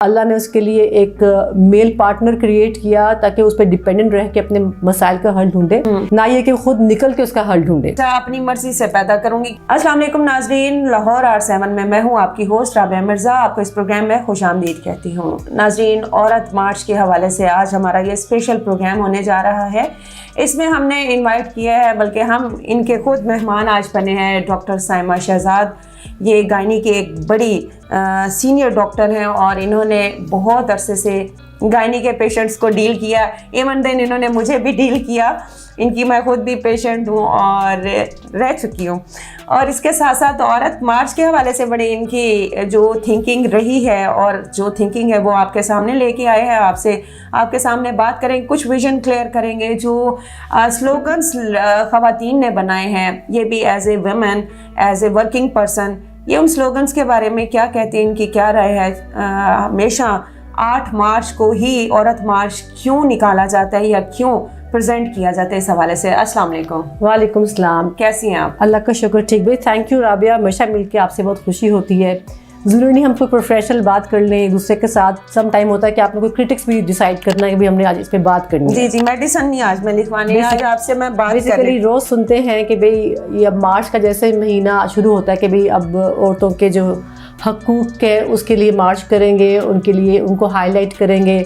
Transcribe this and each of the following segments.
اللہ نے اس کے لیے ایک میل پارٹنر کریٹ کیا تاکہ اس پہ ڈیپینڈنٹ رہ کے اپنے مسائل کا حل ڈھونڈے، نہ یہ کہ خود نکل کے اس کا حل ڈھونڈے۔ اپنی مرضی سے پیدا کروں گی۔ السلام علیکم ناظرین، لاہور R7 میں ہوں آپ کی ہوسٹ رابعہ مرزا، آپ کو اس پروگرام میں خوش آمدید کہتی ہوں۔ ناظرین، عورت مارچ کے حوالے سے آج ہمارا یہ اسپیشل پروگرام ہونے جا رہا ہے۔ اس میں ہم نے انوائٹ کیا ہے، بلکہ ہم ان کے خود مہمان آج بنے ہیں، ڈاکٹر سائمہ شہزاد۔ یہ گائنی کے ایک بڑی سینئر ڈاکٹر ہیں اور انہوں نے بہت عرصے سے گائنی کے پیشنٹس کو ڈیل کیا، ایون دین انہوں نے مجھے بھی ڈیل کیا۔ ان کی میں خود بھی پیشنٹ ہوں اور رہ چکی ہوں۔ اور اس کے ساتھ ساتھ عورت مارچ کے حوالے سے بڑی ان کی جو تھنکنگ رہی ہے اور جو تھنکنگ ہے وہ آپ کے سامنے لے کے آئے ہیں، آپ کے سامنے بات کریں گے، کچھ ویژن کلیئر کریں گے۔ جو سلوگنس خواتین نے بنائے ہیں، یہ بھی as a women, as a working person, یہ ان سلوگنس کے بارے میں کیا کہتے ہیں، ان کی کیا رائے ہے۔ ہمیشہ 8 مارچ کو ہی عورت مارچ کیوں نکالا جاتا ہے یا کیوں پریزنٹ کیا جاتا ہے، اس حوالے سے السلام علیکم۔ وعلیکم السلام، کیسی ہیں آپ؟ اللہ کا شکر، ٹھیک بھائی، تھینک یو رابعہ، ہمیشہ مل کے آپ سے بہت خوشی ہوتی ہے۔ ضروری نہیں ہم کوئی پروفیشنل بات کر لیں ایک دوسرے کے ساتھ، سم ٹائم ہوتا ہے کہ آپ نے کوئی کرٹکس بھی ڈیسائیڈ کرنا ہے کہ ہم نے آج اس پہ بات کرنی ہے۔ جی میڈیسن نہیں آج میں لکھوانے، آج آپ سے میں بات بیسیکلی روز سنتے ہیں کہ بھئی یہ اب مارچ کا جیسے مہینہ شروع ہوتا ہے کہ بھئی اب عورتوں کے جو حقوق ہے اس کے لیے مارچ کریں گے، ان کے لیے ان کو ہائی لائٹ کریں گے،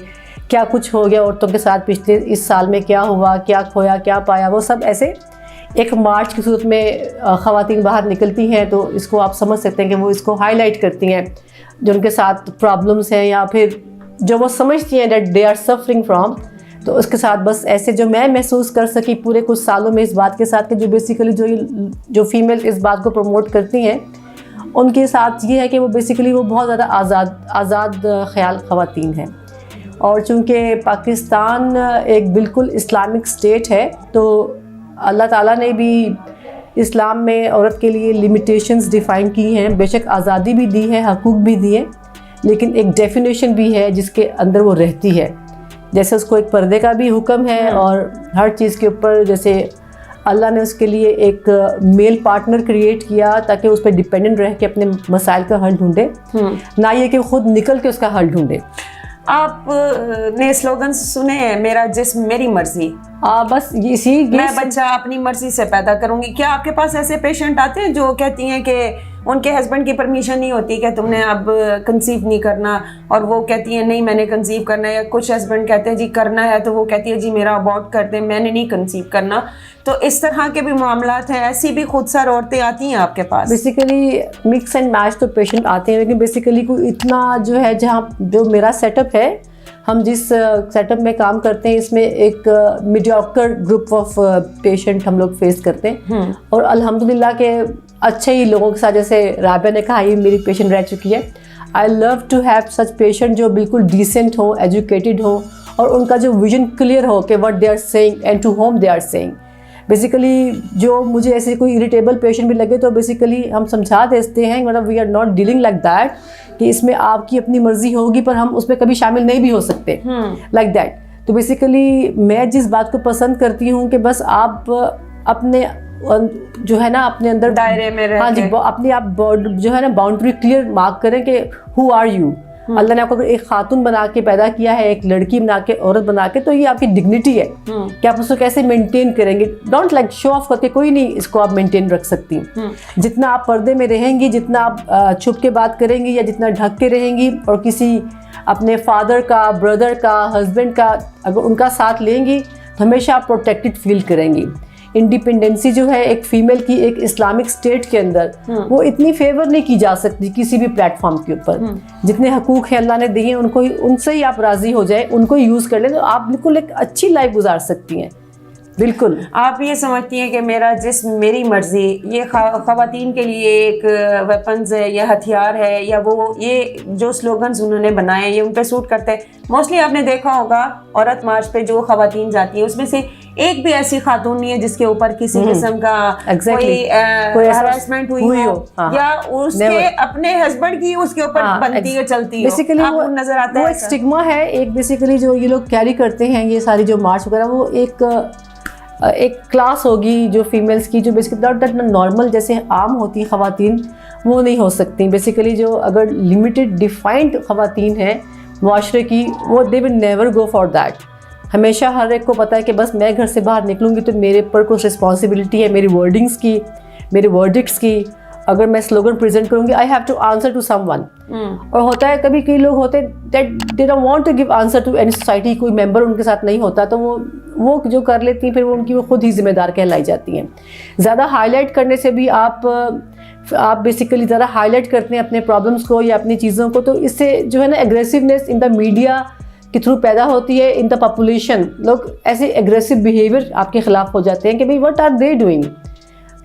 کیا کچھ ہو گیا عورتوں کے ساتھ پچھلے اس سال میں، کیا ہوا، کیا کھویا، کیا پایا، وہ سب ایسے ایک مارچ کی صورت میں خواتین باہر نکلتی ہیں تو اس کو آپ سمجھ سکتے ہیں کہ وہ اس کو ہائی لائٹ کرتی ہیں، جو ان کے ساتھ پرابلمس ہیں یا پھر جو وہ سمجھتی ہیں that they are suffering from. تو اس کے ساتھ بس ایسے جو میں محسوس کر سکی پورے کچھ سالوں میں اس بات کے ساتھ کہ جو بیسیکلی جو فیمیل اس بات کو پروموٹ کرتی ہیں ان کے ساتھ یہ ہے کہ وہ بیسیکلی وہ بہت زیادہ آزاد خیال خواتین ہیں۔ اور چونکہ پاکستان ایک بالکل اسلامک اسٹیٹ ہے تو اللہ تعالیٰ نے بھی اسلام میں عورت کے لیے لمیٹیشنز ڈیفائن کی ہیں، بے شک آزادی بھی دی ہے، حقوق بھی دیے، لیکن ایک ڈیفینیشن بھی ہے جس کے اندر وہ رہتی ہے۔ جیسے اس کو ایک پردے کا بھی حکم ہے اور ہر چیز کے اوپر جیسے اللہ نے اس کے لیے ایک میل پارٹنر کریٹ کیا تاکہ اس پہ ڈیپینڈنٹ رہ کے اپنے مسائل کا حل ڈھونڈے، نہ یہ کہ خود نکل کے اس کا حل ڈھونڈے۔ آپ نے سلوگنس سنے ہیں، میرا جسم میری مرضی، بس اسی میں بچہ اپنی مرضی سے پیدا کروں گی۔ کیا آپ کے پاس ایسے پیشنٹ آتے ہیں جو کہتی ہیں کہ ان کے ہسبینڈ کی پرمیشن نہیں ہوتی کہ تم نے اب کنسیو نہیں کرنا، اور وہ کہتی ہیں نہیں میں نے کنسیو کرنا ہے، یا کچھ ہسبینڈ کہتے ہیں جی کرنا ہے تو وہ کہتی ہے جی میرا ابورٹ کر دیں، میں نے نہیں کنسیو کرنا، تو اس طرح کے بھی معاملات ہیں؟ ایسی بھی خود سر عورتیں آتی ہیں آپ کے پاس؟ بیسیکلی مکس اینڈ میچ تو پیشنٹ آتے ہیں، لیکن بیسیکلی کوئی اتنا جو ہے جہاں جو میرا سیٹ اپ ہے، ہم جس سیٹ اپ میں کام کرتے ہیں اس میں ایک میڈیوکر گروپ آف پیشنٹ ہم لوگ فیس کرتے ہیں، اور الحمدللہ کہ اچھے ہی لوگوں کے ساتھ، جیسے رابعہ نے کہا یہ میری پیشنٹ رہ چکی ہے، I love to have such patient جو بالکل ڈیسنٹ ہوں، ایجوکیٹڈ ہوں، اور ان کا جو ویژن کلیئر ہو کہ what they are seeing and to whom they are seeing. Basically جو مجھے ایسے کوئی اریٹیبل پیشنٹ بھی لگے تو بیسیکلی ہم سمجھا دیتے ہیں، مطلب we are not dealing like that کہ اس میں آپ کی اپنی مرضی ہوگی پر ہم اس میں کبھی شامل نہیں بھی ہو سکتے، لائک دیٹ۔ تو بیسیکلی میں جس بات کو پسند کرتی ہوں کہ بس آپ اپنے جو ہے نا اپنے اندر دائرے میں رہ کے اپنی آپ جو ہے نا باؤنڈری کلیئر مارک کریں کہ ہو آر یو۔ اللہ نے آپ کو ایک خاتون بنا کے پیدا کیا ہے، ایک لڑکی بنا کے، عورت بنا کے، تو یہ آپ کی ڈگنیٹی ہے کہ آپ اس کو کیسے مینٹین کریں گے۔ ڈونٹ لائک شو آف کر کے کوئی نہیں اس کو آپ مینٹین رکھ سکتی۔ جتنا آپ پردے میں رہیں گی، جتنا آپ چھپ کے بات کریں گی یا جتنا ڈھک کے رہیں گی، اور کسی اپنے فادر کا، بردر کا، ہسبینڈ کا اگر ان کا ساتھ لیں گی تو ہمیشہ آپ پروٹیکٹڈ فیل کریں گی۔ انڈیپینڈنسی جو ہے ایک فیمیل کی ایک اسلامک اسٹیٹ کے اندر وہ اتنی فیور نہیں کی جا سکتی کسی بھی پلیٹ فارم کے اوپر۔ جتنے حقوق ہیں اللہ نے دیے ان سے ہی آپ راضی ہو جائیں، ان کو یوز کر لیں تو آپ بالکل ایک اچھی لائف گزار سکتی ہیں۔ بالکل آپ یہ سمجھتی ہیں کہ میرا جسم میری مرضی یہ خواتین کے لیے ایک ویپنز ہے یا ہتھیار ہے، یا وہ یہ جو سلوگنز انہوں نے بنائے یہ ان پہ سوٹ کرتے ہیں؟ موسٹلی آپ نے دیکھا ہوگا عورت مارچ پہ جو خواتین جاتی ہیں اس میں سے ایک بھی ایسی خاتون نہیں ہے جس کے اوپر کسی قسم کا کوئی ہراسمنٹ ہوئی ہو یا اس کے اپنے ہسبینڈ کی اس کے اوپر بنتی ہے چلتی ہو۔ بیسیکلی آپ کو نظر آتا ہے ایک اسٹگما ہے، ایک بیسیکلی جو یہ لوگ کیری کرتے ہیں یہ ساری جو مارچ وغیرہ، وہ ایک کلاس ہوگی جو فیمیلز کی جو بیسیکلی نارمل جیسے عام ہوتی خواتین وہ نہیں ہو سکتی۔ بیسیکلی جو اگر لمیٹڈ ڈیفائنڈ خواتین ہیں معاشرے کی, وہ they will never go for that. ہمیشہ ہر ایک کو پتہ ہے کہ بس میں گھر سے باہر نکلوں گی تو میرے پر کچھ رسپانسبلٹی ہے میری ورڈنگس کی, میرے ورڈکٹس کی. اگر میں سلوگن پریزنٹ کروں گی I have to answer to someone. اور ہوتا ہے کبھی کئی لوگ ہوتے that they don't want to give answer to any society, کوئی ممبر ان کے ساتھ نہیں ہوتا تو وہ جو کر لیتی ہیں پھر وہ ان کی وہ خود ہی ذمہ دار کہلائی جاتی ہیں. زیادہ ہائی لائٹ کرنے سے بھی آپ بیسیکلی زیادہ ہائی لائٹ کرتے ہیں اپنے پرابلمس کو یا اپنی چیزوں کو, تو اس سے جو ہے نا ایگریسونیس ان دا میڈیا کے تھرو پیدا ہوتی ہے ان دا پاپولیشن. لوگ ایسے ایگریسو بیہیویئر آپ کے خلاف ہو جاتے ہیں کہ بھائی وٹ آر دے ڈوئنگ,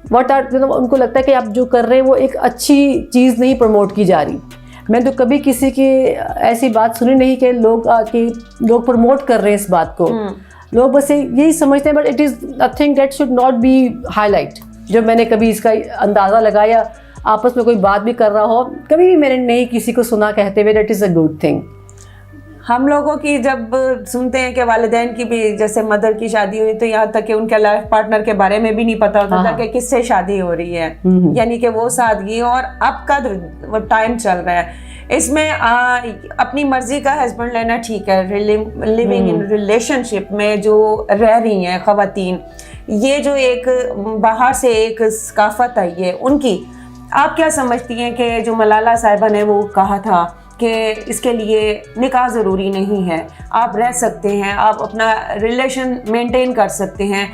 ان کو لگتا ہے کہ آپ جو کر رہے ہیں وہ ایک اچھی چیز نہیں پروموٹ کی جا رہی. میں تو کبھی کسی کی ایسی بات سنی نہیں کہ لوگ پروموٹ کر رہے ہیں اس بات کو. لوگ بس یہی سمجھتے ہیں but it is a thing that should not be highlight. جب میں نے کبھی اس کا اندازہ لگایا آپس میں کوئی بات بھی کر رہا ہو, کبھی بھی میں نے نہیں کسی کو سنا کہتے ہوئے that is a good thing. ہم لوگوں کی جب سنتے ہیں کہ والدین کی بھی جیسے مدر کی شادی ہوئی تو یہاں تک کہ ان کے لائف پارٹنر کے بارے میں بھی نہیں پتا ہوتا تھا کہ کس سے شادی ہو رہی ہے, یعنی کہ وہ سادگی. اور اب کا ٹائم چل رہا ہے اس میں اپنی مرضی کا ہسبینڈ لینا ٹھیک ہے. لیونگ ان ریلیشن شپ میں جو رہ رہی ہیں خواتین, یہ جو ایک باہر سے ایک ثقافت آئی ہے ان کی, آپ کیا سمجھتی ہیں کہ جو ملالہ صاحبہ نے وہ کہا تھا کہ اس کے لیے نکاح ضروری نہیں ہے, آپ رہ سکتے ہیں, آپ اپنا ریلیشن مینٹین کر سکتے ہیں.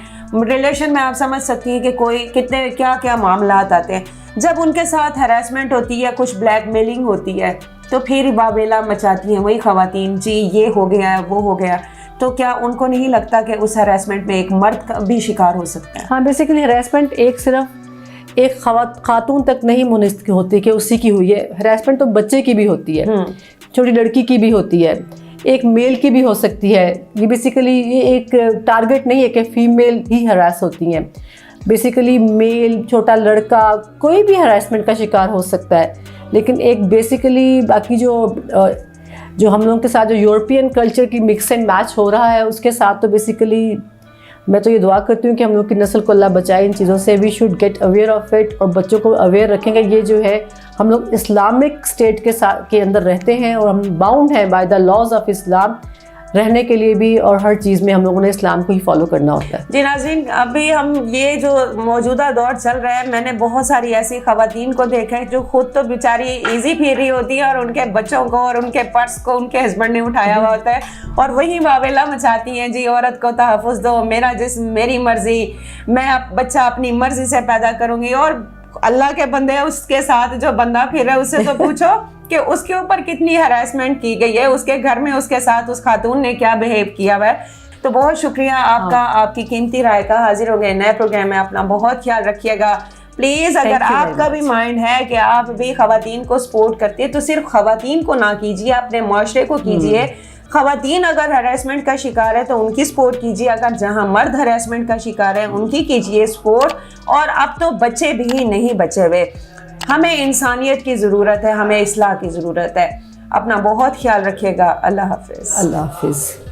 ریلیشن میں آپ سمجھ سکتی ہیں کہ کوئی کتنے کیا معاملات آتے ہیں. جب ان کے ساتھ ہراسمنٹ ہوتی ہے, کچھ بلیک میلنگ ہوتی ہے, تو پھر واویلا مچاتی ہیں وہی خواتین, جی یہ ہو گیا وہ ہو گیا. تو کیا ان کو نہیں لگتا کہ اس ہراسمنٹ میں ایک مرد بھی شکار ہو سکتا ہے؟ ہاں, بیسیکلی ہراسمنٹ صرف ایک خاتون تک نہیں منحصر ہوتی کہ اسی کی ہوئی ہے. ہراسمنٹ تو بچے کی بھی ہوتی ہے, چھوٹی لڑکی کی بھی ہوتی ہے, ایک میل کی بھی ہو سکتی ہے. یہ بیسیکلی یہ ایک ٹارگٹ نہیں ہے کہ فیمیل ہی ہراس ہوتی ہیں. بیسیکلی میل, چھوٹا لڑکا, کوئی بھی ہراسمنٹ کا شکار ہو سکتا ہے. لیکن ایک بیسیکلی باقی جو ہم لوگوں کے ساتھ جو یورپین کلچر کی مکس اینڈ میچ ہو رہا ہے اس کے ساتھ تو بیسیکلی میں تو یہ دعا کرتی ہوں کہ ہم لوگ کی نسل کو اللہ بچائے ان چیزوں سے. We should get aware of it, اور بچوں کو اویئر رکھیں گے. یہ جو ہے ہم لوگ اسلامک اسٹیٹ کے اندر رہتے ہیں اور ہم باؤنڈ ہیں بائی دا لاز آف اسلام رہنے کے لیے بھی, اور ہر چیز میں ہم لوگوں نے اسلام کو ہی فالو کرنا ہوتا ہے. جی ناظرین, ابھی ہم یہ جو موجودہ دور چل رہا ہے, میں نے بہت ساری ایسی خواتین کو دیکھا ہے جو خود تو بیچاری ایزی پھیر رہی ہوتی ہے اور ان کے بچوں کو اور ان کے پرس کو ان کے ہسبینڈ نے اٹھایا ہوا ہوتا ہے, اور وہی واویلا مچاتی ہیں, جی عورت کو تحفظ دو, میرا جسم میری مرضی, میں بچہ اپنی مرضی سے پیدا کروں گی. اور اللہ کے بندے اس کے ساتھ جو بندہ پھر رہا ہے اس سے تو پوچھو کہ اس کے اوپر کتنی ہراسمنٹ کی گئی ہے, اس کے گھر میں اس کے ساتھ اس خاتون نے کیا بہیو کیا ہوا ہے. تو بہت شکریہ آپ کا, آپ کی قیمتی رائے کا. حاضر ہو گئے نئے پروگرام میں, اپنا بہت خیال رکھیے گا. پلیز اگر آپ کا بھی مائنڈ ہے کہ آپ بھی خواتین کو سپورٹ کرتے ہیں تو صرف خواتین کو نہ کیجیے, اپنے معاشرے کو کیجیے. خواتین اگر ہراسمنٹ کا شکار ہے تو ان کی سپورٹ کیجیے, اگر جہاں مرد ہراسمنٹ کا شکار ہے ان کی کیجیے سپورٹ. اور اب تو بچے بھی نہیں بچے ہوئے, ہمیں انسانیت کی ضرورت ہے, ہمیں اصلاح کی ضرورت ہے. اپنا بہت خیال رکھیے گا. اللہ حافظ. اللہ حافظ.